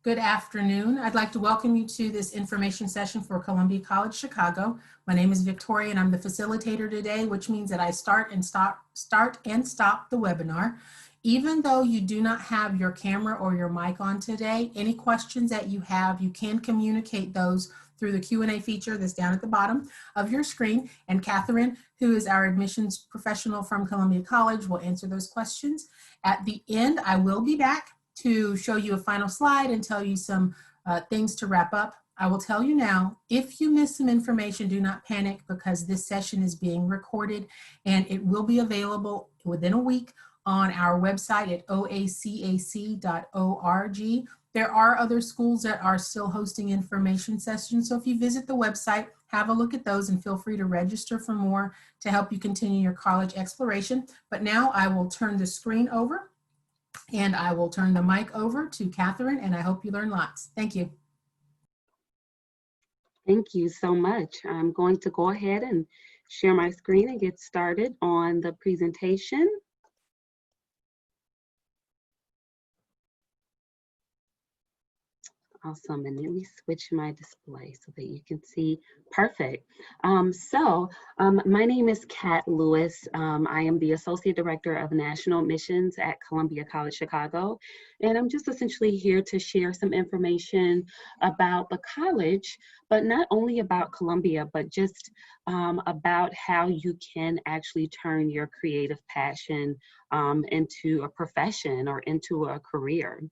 Good afternoon. I'd like to welcome you to this information session for Columbia College Chicago. My name is Victoria and I'm the facilitator today, which means that I start and stop the webinar. Even though you do not have your camera or your mic on today, any questions that you have, you can communicate those through the Q&A feature that's down at the bottom of your screen. And Catherine, who is our admissions professional from Columbia College, will answer those questions. At the end, I will be back to show you a final slide and tell you some things to wrap up. I will tell you now, if you miss some information, do not panic because this session is being recorded and it will be available within a week on our website at oacac.org. There are other schools that are still hosting information sessions, so if you visit the website, have a look at those and feel free to register for more to help you continue your college exploration. But now I will turn the screen over and I will turn the mic over to Catherine, and I hope you learn lots. Thank you. Thank you so much. I'm going to go ahead and share my screen and get started on the presentation. Awesome, and let me switch my display so that you can see. Perfect. My name is Kat Lewis. I am the Associate Director of National Admissions at Columbia College Chicago, and I'm just essentially here to share some information about the college, but not only about Columbia, but just about how you can actually turn your creative passion into a profession or into a career.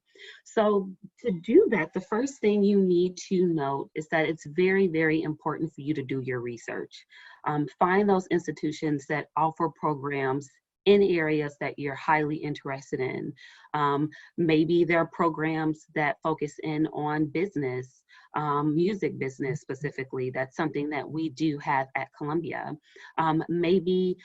So to do that, the first thing you need to note is that it's very, very important for you to do your research. Find those institutions that offer programs in areas that you're highly interested in. Maybe there are programs that focus in on business, music business specifically. That's something that we do have at Columbia. Maybe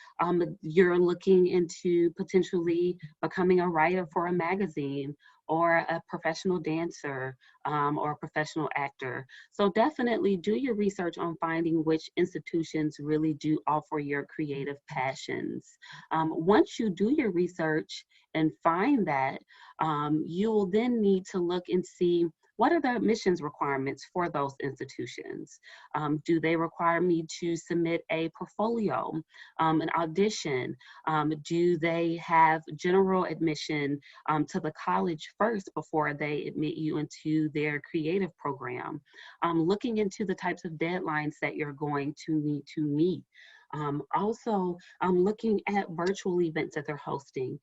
you're looking into potentially becoming a writer for a magazine or a professional dancer or a professional actor. So definitely do your research on finding which institutions really do offer your creative passions. Once you do your research and find that, you will then need to look and see what are the admissions requirements for those institutions? Do they require me to submit a portfolio, an audition? Do they have general admission to the college first before they admit you into their creative program? Looking into the types of deadlines that you're going to need to meet. Also, looking at virtual events that they're hosting.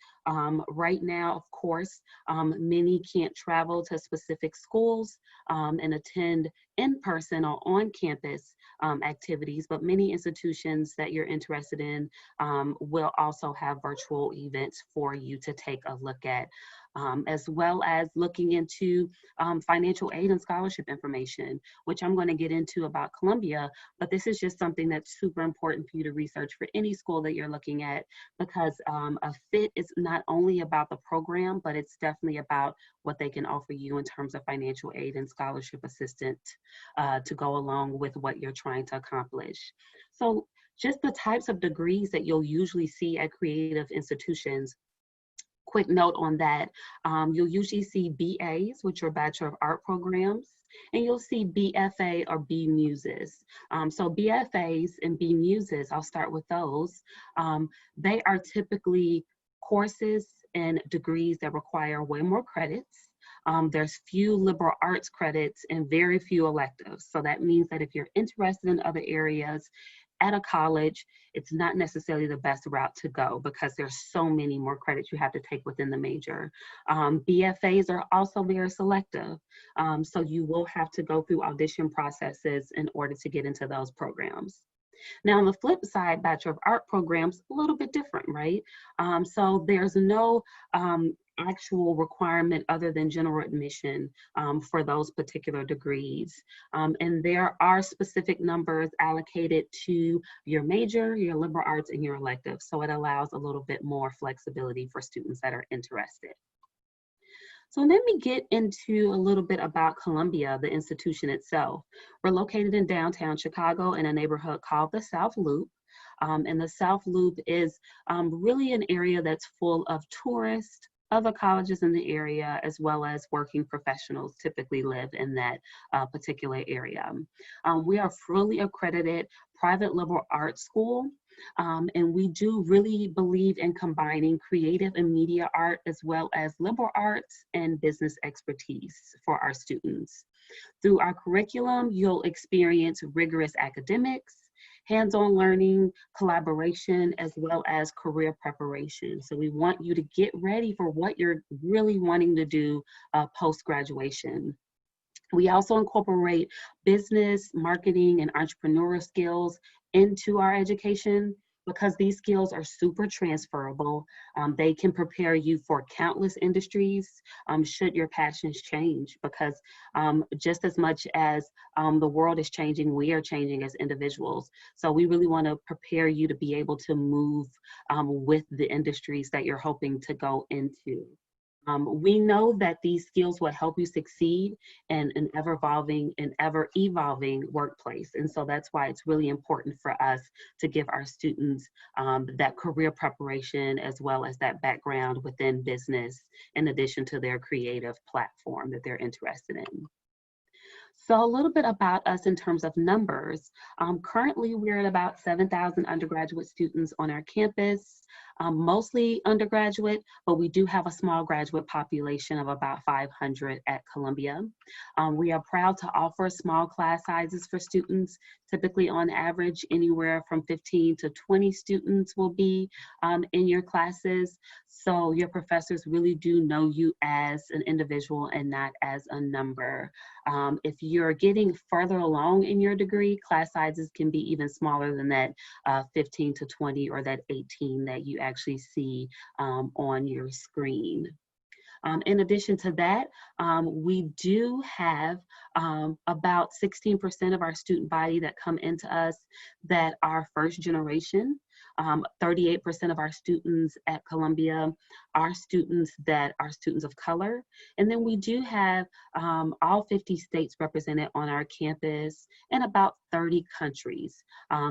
Right now, of course, many can't travel to specific schools and attend in-person or on-campus activities, but many institutions that you're interested in will also have virtual events for you to take a look at. As well as looking into financial aid and scholarship information, which I'm going to get into about Columbia, but this is just something that's super important for you to research for any school that you're looking at, because a fit is not only about the program, but it's definitely about what they can offer you in terms of financial aid and scholarship assistance to go along with what you're trying to accomplish. So just the types of degrees that you'll usually see at creative institutions. Quick note on that, you'll usually see BAs, which are Bachelor of Art programs, and you'll see BFA or B Muses. So BFAs and B Muses, I'll start with those. They are typically courses and degrees that require way more credits. There's few liberal arts credits and very few electives. So that means that if you're interested in other areas at a college, it's not necessarily the best route to go because there's so many more credits you have to take within the major. BFAs are also very selective. So you will have to go through audition processes in order to get into those programs. Now, on the flip side, Bachelor of Art programs, a little bit different, right? So there's no actual requirement other than general admission for those particular degrees. And there are specific numbers allocated to your major, your liberal arts, and your elective. So it allows a little bit more flexibility for students that are interested. So let me get into a little bit about Columbia, the institution itself. We're located in downtown Chicago in a neighborhood called the South Loop. And the South Loop is really an area that's full of tourists, other colleges in the area, as well as working professionals typically live in that particular area. We are fully accredited private liberal arts school. And we do really believe in combining creative and media art as well as liberal arts and business expertise for our students. Through our curriculum, you'll experience rigorous academics, hands-on learning, collaboration, as well as career preparation. So we want you to get ready for what you're really wanting to do post-graduation. We also incorporate business, marketing, and entrepreneurial skills into our education because these skills are super transferable. They can prepare you for countless industries should your passions change, because just as much as the world is changing, we are changing as individuals. So we really want to prepare you to be able to move with the industries that you're hoping to go into. We know that these skills will help you succeed in an ever-evolving workplace. And so that's why it's really important for us to give our students that career preparation as well as that background within business, in addition to their creative platform that they're interested in. So a little bit about us in terms of numbers. Currently, we're at about 7,000 undergraduate students on our campus, mostly undergraduate, but we do have a small graduate population of about 500 at Columbia. We are proud to offer small class sizes for students. Typically, on average, anywhere from 15 to 20 students will be in your classes. So your professors really do know you as an individual and not as a number. If you're getting further along in your degree, class sizes can be even smaller than that 15 to 20 or that 18 that you actually see on your screen. In addition to that, we do have about 16% of our student body that come into us that are first generation. 38% of our students at Columbia are students that are students of color. And then we do have all 50 states represented on our campus and about 30 countries.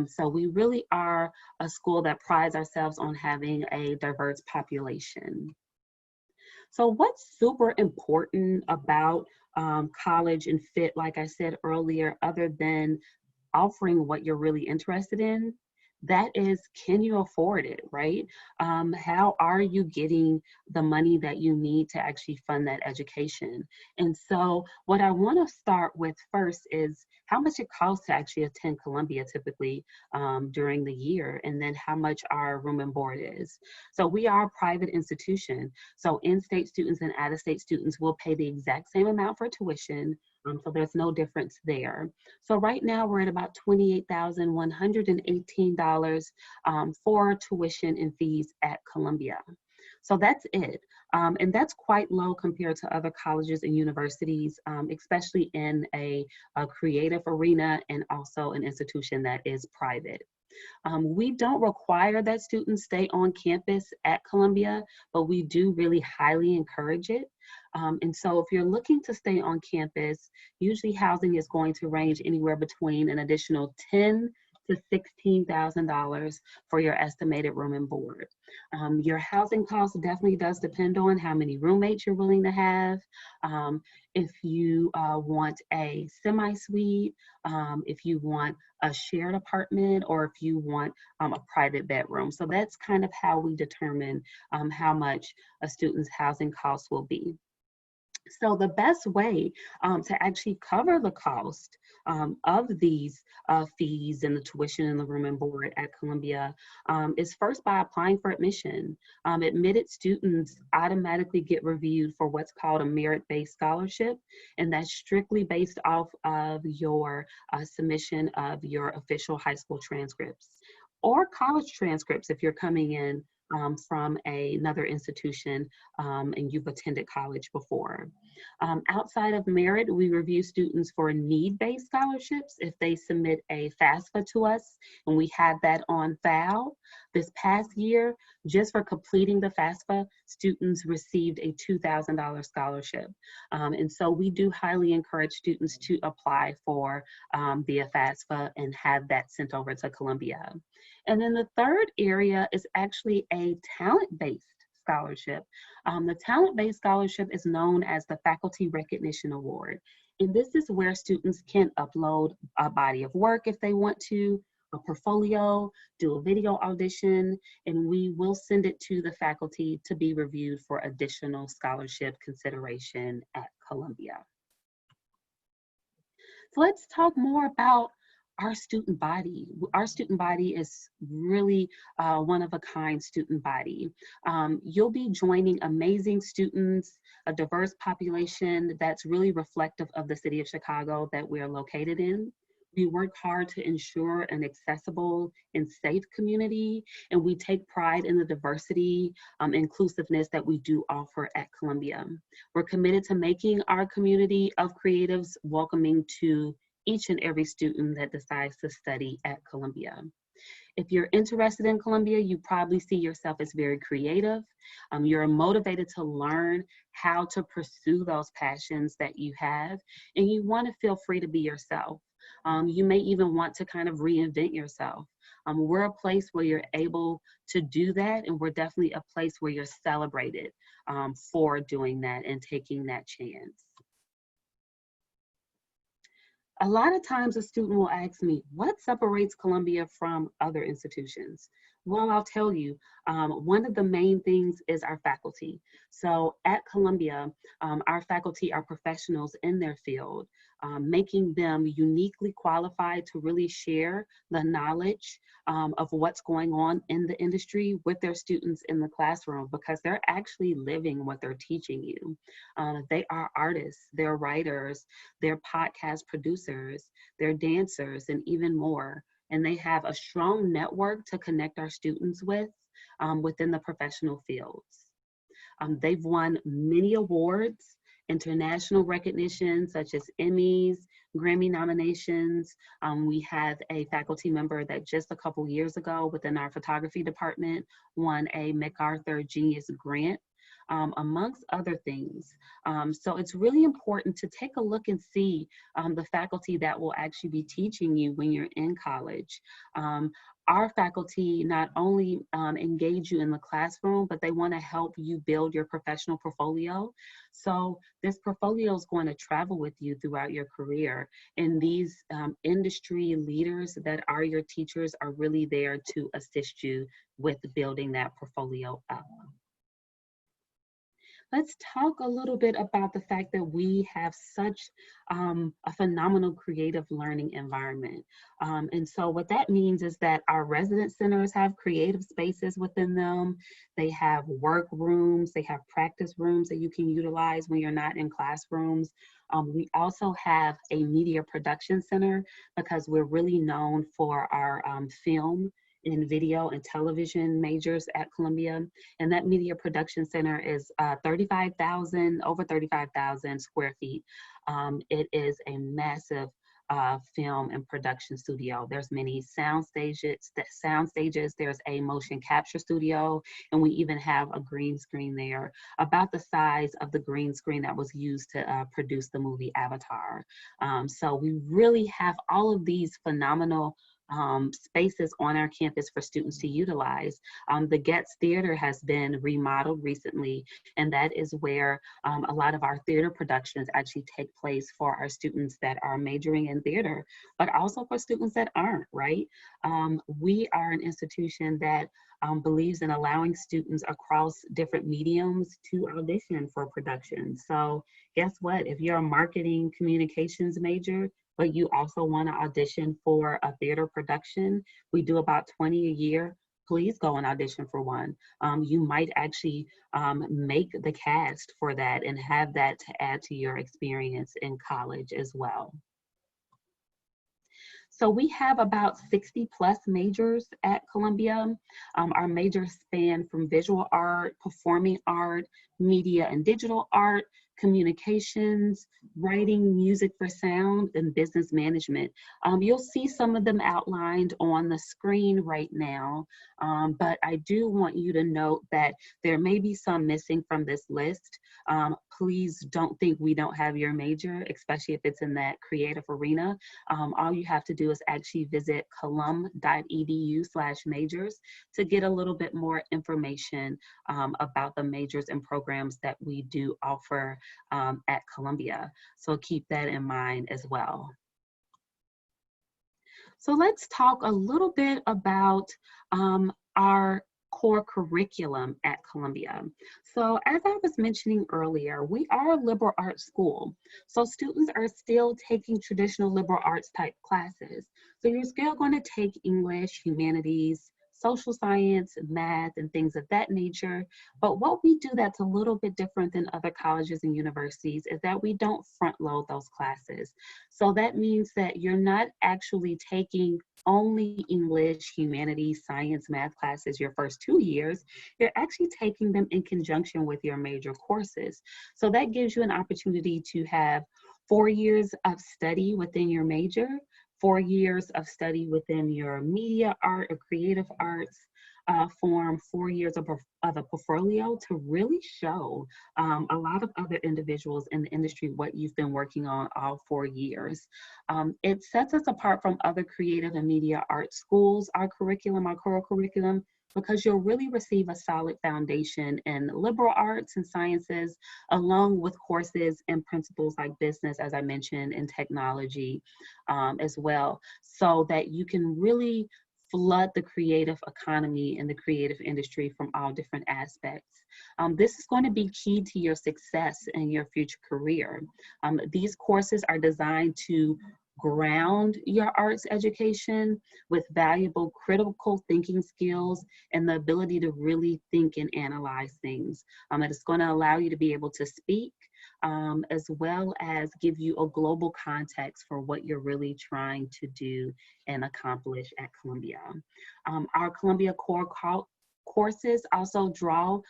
So we really are a school that prides ourselves on having a diverse population. So what's super important about college and fit, like I said earlier, other than offering what you're really interested in? That is, can you afford it, right? How are you getting the money that you need to actually fund that education? And so what I want to start with first is how much it costs to actually attend Columbia typically during the year, and then how much our room and board is. So we are a private institution. So in-state students and out-of-state students will pay the exact same amount for tuition. So there's no difference there. So right now we're at about $28,118 for tuition and fees at Columbia. So that's it. And that's quite low compared to other colleges and universities, especially in a creative arena and also an institution that is private. We don't require that students stay on campus at Columbia, but we do really highly encourage it. And so if you're looking to stay on campus, usually housing is going to range anywhere between an additional $10,000 to $16,000 for your estimated room and board. Your housing cost definitely does depend on how many roommates you're willing to have. If you want a semi-suite, if you want a shared apartment, or if you want a private bedroom. So that's kind of how we determine how much a student's housing costs will be. So the best way to actually cover the cost of these fees and the tuition and the room and board at Columbia is first by applying for admission. Admitted students automatically get reviewed for what's called a merit-based scholarship, and that's strictly based off of your submission of your official high school transcripts or college transcripts if you're coming in from another institution and you've attended college before. Outside of merit, we review students for need-based scholarships if they submit a FAFSA to us, and we have that on file. This past year, just for completing the FAFSA, students received a $2,000 scholarship. And so we do highly encourage students to apply for the FAFSA and have that sent over to Columbia. And then the third area is actually a talent-based scholarship. The talent-based scholarship is known as the Faculty Recognition Award. And this is where students can upload a body of work if they want to, a portfolio, do a video audition, and we will send it to the faculty to be reviewed for additional scholarship consideration at Columbia. So let's talk more about our student body. Our student body is really one of a kind student body. You'll be joining amazing students, a diverse population that's really reflective of the city of Chicago that we're located in. We work hard to ensure an accessible and safe community, and we take pride in the diversity, inclusiveness that we do offer at Columbia. We're committed to making our community of creatives welcoming to each and every student that decides to study at Columbia. If you're interested in Columbia, you probably see yourself as very creative. You're motivated to learn how to pursue those passions that you have, and you want to feel free to be yourself. You may even want to kind of reinvent yourself. We're a place where you're able to do that, and we're definitely a place where you're celebrated for doing that and taking that chance. A lot of times a student will ask me, what separates Columbia from other institutions? Well, I'll tell you, one of the main things is our faculty. So at Columbia, our faculty are professionals in their field, making them uniquely qualified to really share the knowledge of what's going on in the industry with their students in the classroom, because they're actually living what they're teaching you. They are artists, they're writers, they're podcast producers, they're dancers, and even more. And they have a strong network to connect our students with within the professional fields. They've won many awards, international recognition such as Emmys, Grammy nominations. We have a faculty member that just a couple years ago within our photography department won a MacArthur Genius Grant, amongst other things. So it's really important to take a look and see the faculty that will actually be teaching you when you're in college. Our faculty not only engage you in the classroom, but they want to help you build your professional portfolio. So this portfolio is going to travel with you throughout your career. And these industry leaders that are your teachers are really there to assist you with building that portfolio up. Let's talk a little bit about the fact that we have such a phenomenal creative learning environment. And so what that means is that our resident centers have creative spaces within them. They have work rooms, they have practice rooms that you can utilize when you're not in classrooms. We also have a media production center because we're really known for our film in video and television majors at Columbia. And that media production center is over 35,000 square feet. It is a massive film and production studio. There's many sound stages, there's a motion capture studio, and we even have a green screen there, about the size of the green screen that was used to produce the movie Avatar. So we really have all of these phenomenal spaces on our campus for students to utilize. The Getz Theater has been remodeled recently, and that is where a lot of our theater productions actually take place for our students that are majoring in theater, but also for students that aren't, right? We are an institution that believes in allowing students across different mediums to audition for production. So guess what? If you're a marketing communications major, but you also want to audition for a theater production, we do about 20 a year. Please go and audition for one. You might actually make the cast for that and have that to add to your experience in college as well. So we have about 60 plus majors at Columbia. Our majors span from visual art, performing art, media and digital art, communications, writing music for sound, and business management. You'll see some of them outlined on the screen right now, but I do want you to note that there may be some missing from this list. Please don't think we don't have your major, especially if it's in that creative arena. All you have to do is actually visit colum.edu/majors to get a little bit more information about the majors and programs that we do offer at Columbia. So keep that in mind as well. So let's talk a little bit about our core curriculum at Columbia. So as I was mentioning earlier, we are a liberal arts school. So students are still taking traditional liberal arts type classes. So you're still going to take English, humanities, social science, math, and things of that nature. But what we do that's a little bit different than other colleges and universities is that we don't front load those classes. So that means that you're not actually taking only English, humanities, science, math classes your first 2 years. You're actually taking them in conjunction with your major courses. So that gives you an opportunity to have 4 years of study within your major, 4 years of study within your media art or creative arts form, 4 years of a portfolio to really show a lot of other individuals in the industry what you've been working on all 4 years. It sets us apart from other creative and media art schools, our curriculum, our core curriculum, because you'll really receive a solid foundation in liberal arts and sciences, along with courses and principles like business, as I mentioned, and technology as well, so that you can really flood the creative economy and the creative industry from all different aspects. This is going to be key to your success in your future career. These courses are designed to ground your arts education with valuable critical thinking skills and the ability to really think and analyze things. It's going to allow you to be able to speak, as well as give you a global context for what you're really trying to do and accomplish at Columbia. Our Columbia core courses also draw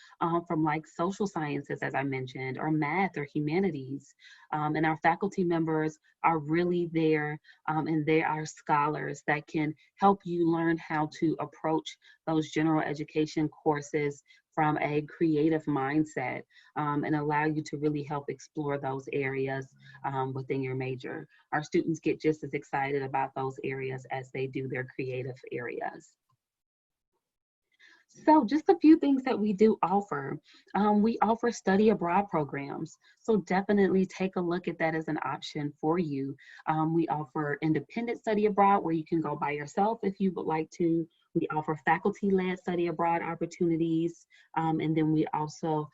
from like social sciences, as I mentioned, or math or humanities. And our faculty members are really there, and they are scholars that can help you learn how to approach those general education courses from a creative mindset, and allow you to really help explore those areas within your major. Our students get just as excited about those areas as they do their creative areas. So just a few things that we do offer. We offer study abroad programs. So definitely take a look at that as an option for you. We offer independent study abroad where you can go by yourself if you would like to. We offer faculty-led study abroad opportunities. And then we also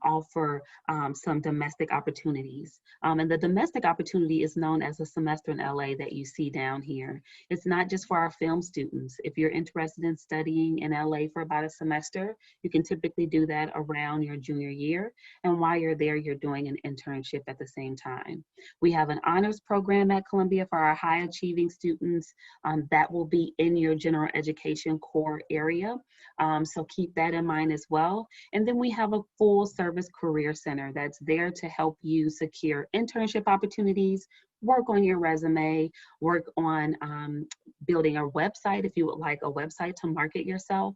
offer some domestic opportunities. And the domestic opportunity is known as a semester in LA that you see down here. It's not just for our film students. If you're interested in studying in LA for about a semester, you can typically do that around your junior year. And while you're there, you're doing an internship at the same time. We have an honors program at Columbia for our high achieving students that will be in your general education core area. So keep that in mind as well. And then we have a full service career center that's there to help you secure internship opportunities, work on your resume, work on building a website if you would like a website to market yourself.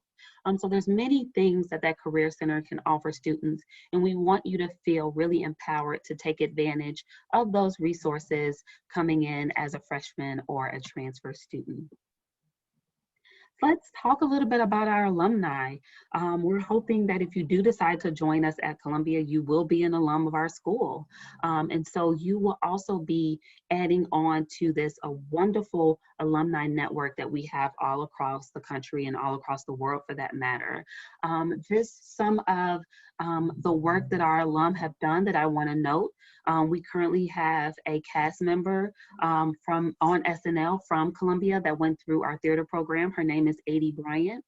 So there's many things that that career center can offer students, and we want you to feel really empowered to take advantage of those resources coming in as a freshman or a transfer student. Let's talk a little bit about our alumni. We're hoping that if you do decide to join us at Columbia, you will be an alum of our school. And so you will also be adding on to this a wonderful alumni network that we have all across the country and all across the world for that matter. Just some of the work that our alum have done that I want to note. We currently have a cast member on SNL from Columbia that went through our theater program. Her name is Adie Bryant.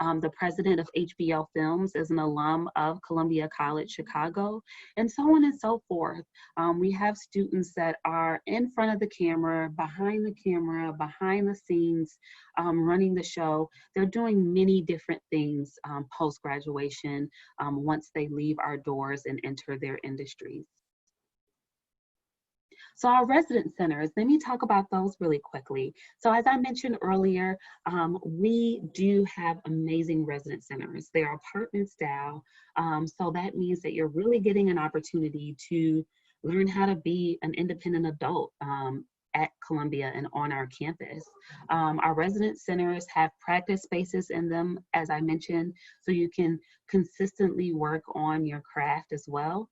The president of HBO Films is an alum of Columbia College Chicago, and so on and so forth. We have students that are in front of the camera, behind the scenes, running the show. They're doing many different things post-graduation once they leave our doors and enter their industries. So our resident centers, let me talk about those really quickly. So as I mentioned earlier, we do have amazing resident centers. They are apartment style. So that means that you're really getting an opportunity to learn how to be an independent adult at Columbia and on our campus. Our resident centers have practice spaces in them, as I mentioned, so you can consistently work on your craft as well.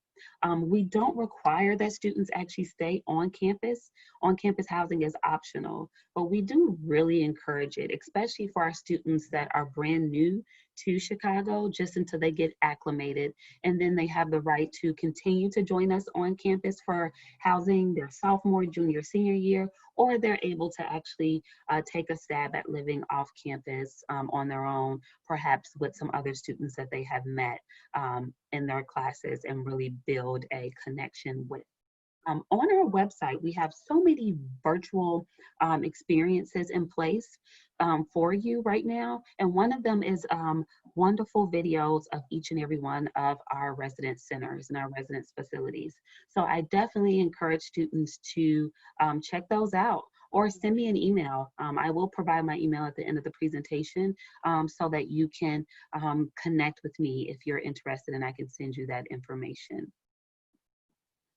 We don't require that students actually stay on campus. On-campus housing is optional, but we do really encourage it, especially for our students that are brand new to Chicago, just until they get acclimated. And then they have the right to continue to join us on campus for housing their sophomore, junior, senior year, or they're able to actually take a stab at living off campus on their own, perhaps with some other students that they have met in their classes and really build a connection with. On our website, we have so many virtual experiences in place for you right now. And one of them is wonderful videos of each and every one of our resident centers and our residence facilities. So I definitely encourage students to check those out or send me an email. I will provide my email at the end of the presentation so that you can connect with me if you're interested, and I can send you that information.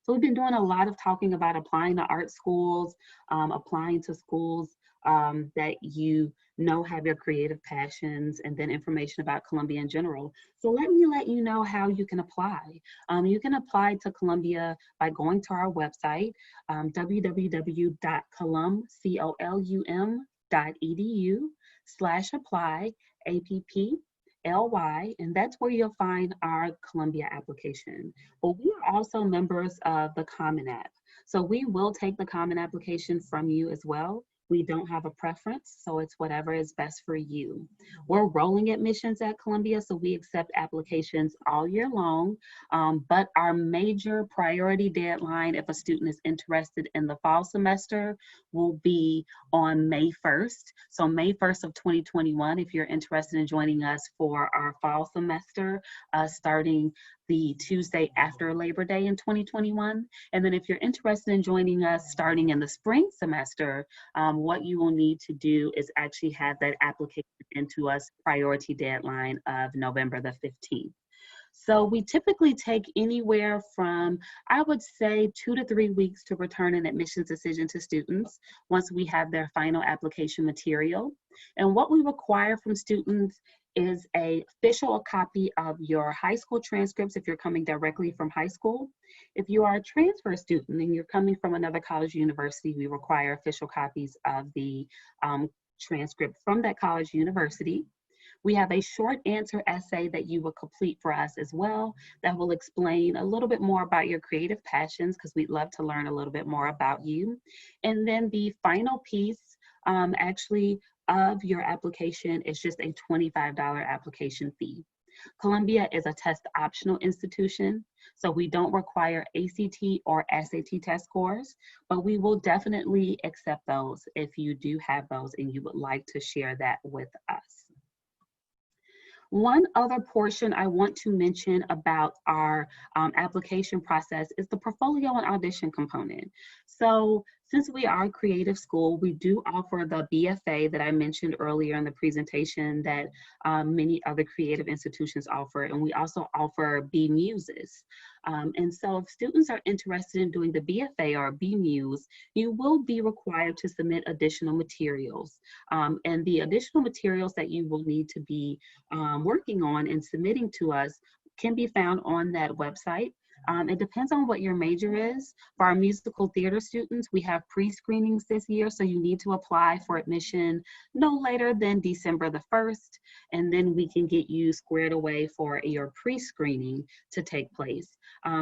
So we've been doing a lot of talking about applying to art schools, applying to schools that you know have your creative passions, and then information about Columbia in general. So let me let you know how you can apply. You can apply to Columbia by going to our website, www.colum.edu/apply, APPLY, and that's where you'll find our Columbia application. But we are also members of the Common App. So we will take the Common application from you as well. We don't have a preference, so it's whatever is best for you. We're rolling admissions at Columbia, so we accept applications all year long, but our major priority deadline, if a student is interested in the fall semester, will be on May 1st. So May 1st of 2021, if you're interested in joining us for our fall semester, starting the Tuesday after Labor Day in 2021. And then if you're interested in joining us starting in the spring semester, what you will need to do is actually have that application into us priority deadline of November the 15th. So we typically take anywhere from, I would say, 2 to 3 weeks to return an admissions decision to students once we have their final application material. And what we require from students is an official copy of your high school transcripts if you're coming directly from high school. If you are a transfer student and you're coming from another college or university, we require official copies of the transcript from that college or university. We have a short answer essay that you will complete for us as well that will explain a little bit more about your creative passions, because we'd love to learn a little bit more about you. And then the final piece actually of your application is just a $25 application fee. Columbia is a test optional institution, so we don't require ACT or SAT test scores, but we will definitely accept those if you do have those and you would like to share that with us. One other portion I want to mention about our application process is the portfolio and audition component. So since we are a creative school, we do offer the BFA that I mentioned earlier in the presentation that many other creative institutions offer, and we also offer BMuses. And so if students are interested in doing the BFA or BMuse, you will be required to submit additional materials. And the additional materials that you will need to be working on and submitting to us can be found on that website. It depends on what your major is. For our musical theater students, we have pre-screenings this year, so you need to apply for admission no later than December the 1st, and then we can get you squared away for your pre-screening to take place.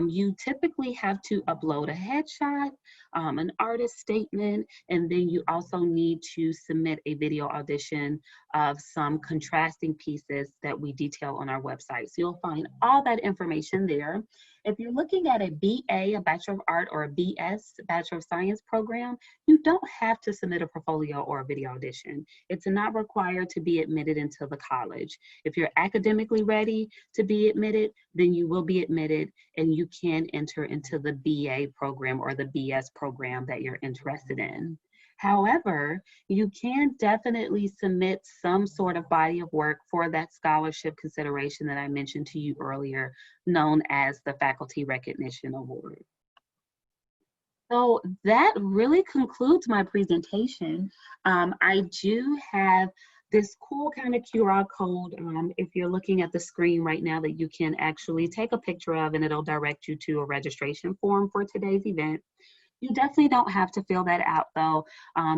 You typically have to upload a headshot, an artist statement, and then you also need to submit a video audition of some contrasting pieces that we detail on our website. So you'll find all that information there. If you're looking at a BA, a Bachelor of Art, or a BS, Bachelor of Science program, you don't have to submit a portfolio or a video audition. It's not required to be admitted into the college. If you're academically ready to be admitted, then you will be admitted and you can enter into the BA program or the BS program program that you're interested in. However, you can definitely submit some sort of body of work for that scholarship consideration that I mentioned to you earlier, known as the Faculty Recognition Award. So that really concludes my presentation. I do have this cool kind of QR code, if you're looking at the screen right now, that you can actually take a picture of, and it'll direct you to a registration form for today's event. You definitely don't have to fill that out though.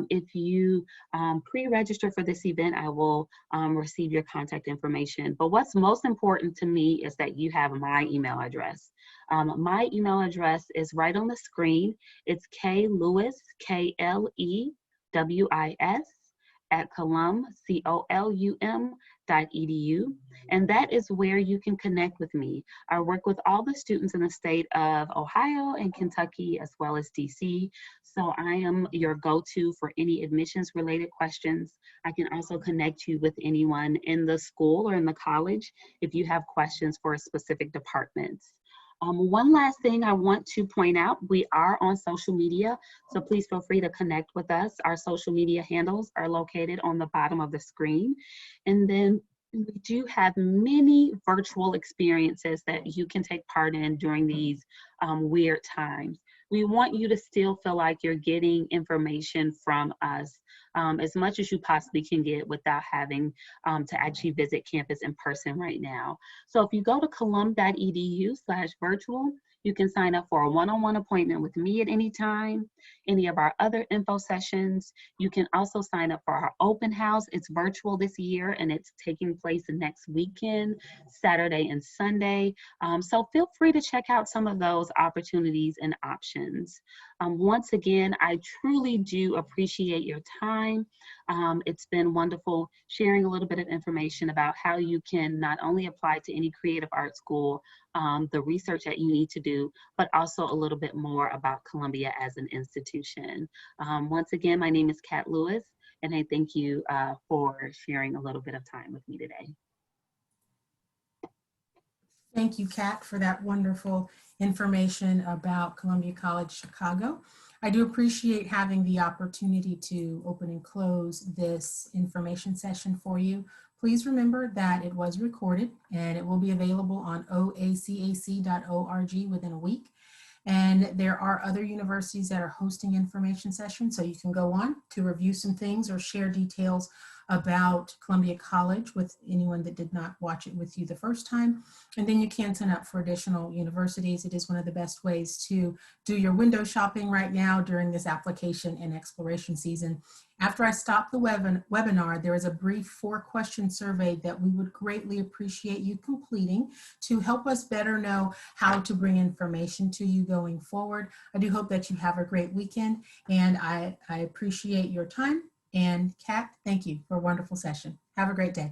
If you pre-register for this event, I will receive your contact information. But what's most important to me is that you have my email address. My email address is right on the screen. It's klewis, KLEWIS, at colum, COLUM.edu. And that is where you can connect with me. I work with all the students in the state of Ohio and Kentucky, as well as DC. So I am your go-to for any admissions related questions. I can also connect you with anyone in the school or in the college if you have questions for specific departments. One last thing I want to point out, we are on social media, so please feel free to connect with us. Our social media handles are located on the bottom of the screen. And then we do have many virtual experiences that you can take part in during these weird times. We want you to still feel like you're getting information from us as much as you possibly can get without having to actually visit campus in person right now. So if you go to colum.edu/virtual, you can sign up for a one-on-one appointment with me at any time, any of our other info sessions. You can also sign up for our open house. It's virtual this year and it's taking place next weekend, Saturday and Sunday. So feel free to check out some of those opportunities and options. Once again, I truly do appreciate your time. It's been wonderful sharing a little bit of information about how you can not only apply to any creative arts school, the research that you need to do, but also a little bit more about Columbia as an institution. Once again, my name is Kat Lewis, and I thank you for sharing a little bit of time with me today. Thank you, Kat, for that wonderful information about Columbia College Chicago. I do appreciate having the opportunity to open and close this information session for you. Please remember that it was recorded and it will be available on oacac.org within a week. And there are other universities that are hosting information sessions, so you can go on to review some things or share details about Columbia College with anyone that did not watch it with you the first time. And then you can sign up for additional universities. It is one of the best ways to do your window shopping right now during this application and exploration season. After I stop the webinar, there is a brief 4-question survey that we would greatly appreciate you completing to help us better know how to bring information to you going forward. I do hope that you have a great weekend, and I appreciate your time. And Kat, thank you for a wonderful session. Have a great day.